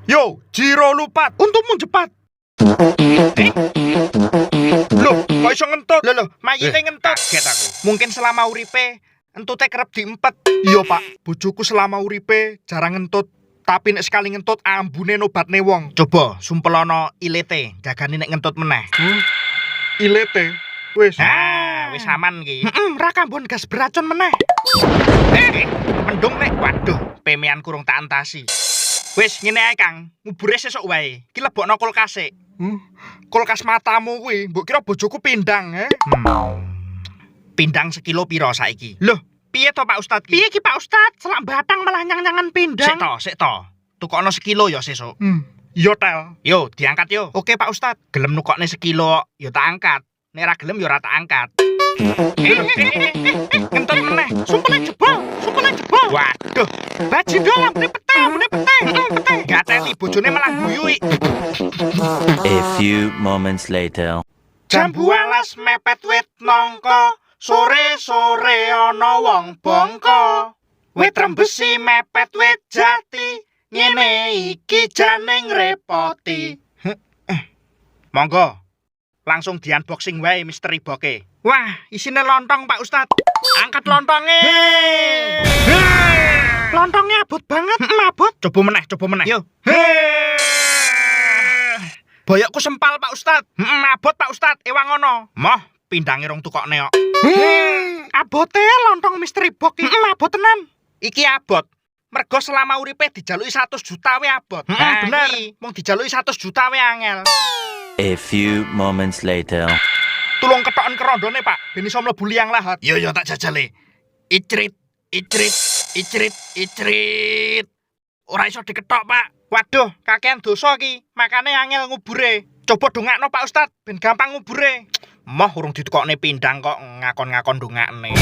Yo, Jiro lupat. Untukmu cepat. Loh, kok iso ngentut? Loh, mayite ngentut. Kaget aku. Mungkin selama uripe entute kerep diempet. Iya, Pak. Bojoku selama uripe jarang ngentut. Tapi nek sekali ngentut ambune nobatne wong. Coba sumpelono ilete, jagani nek ngentut meneh. Ilete. Wis. Wis aman iki. Ra kambon gas beracun meneh. Mendung nek waduh, pemean kurung tak entasi. Wis ngene ae, Kang. Ngubure sesuk wae. Ki lebokno kulkas sik. Kulkas matamu kuwi, mbok kira bojoku pindang, Pindang sekilo piro saiki? Loh, piye to Pak Ustad ki? Piye ki Pak Ustad? Selak batang malah nyang-nyangan pindang. Sik to. Tukokno sekilo ya sesuk. Yo tel. Yo, diangkat yo. Oke Pak Ustad. Gelem nukokne sekilo, yo tak angkat. Nek ra gelem yo ra tak angkat. Ngentut meneh. Sumpene jebol. Waduh. Baji dong, ambune peteng. Gateli bojone malah guyui. A few moments later. Jambu alas mepet wit nongko. Sore-sore ana wong bongko. Wit rembesi mepet wit jati. Ngene iki janing repoti. Monggo. Langsung di unboxing wae misteri boke. Wah, isine lontong Pak Ustad. Angkat lontongnya. Lontongnya abot banget. Abot. Coba meneh. Yo. Boyokku sempal Pak Ustad. Abot Pak Ustad. Ewang ngono. Moh, pindange rong tukokne kok. Abote lontong misteri box iki abot tenan. Iki abot. Mergo selama uripe dijaluki 100 juta we abot. Bener. Mung dijaluki 100 juta we angel. A few moments later. Tulung ketoken kerondone, Pak. Ben iso mlebu liang lahat. Yo tak jajale. Icrit. Ora iso diketok, Pak. Waduh, kakean dosa iki. Makane angel ngubure. Coba dongakno Pak Ustad, ben gampang ngubure. Moh urung ditukokne pindang kok ngakon-ngakon dongakne.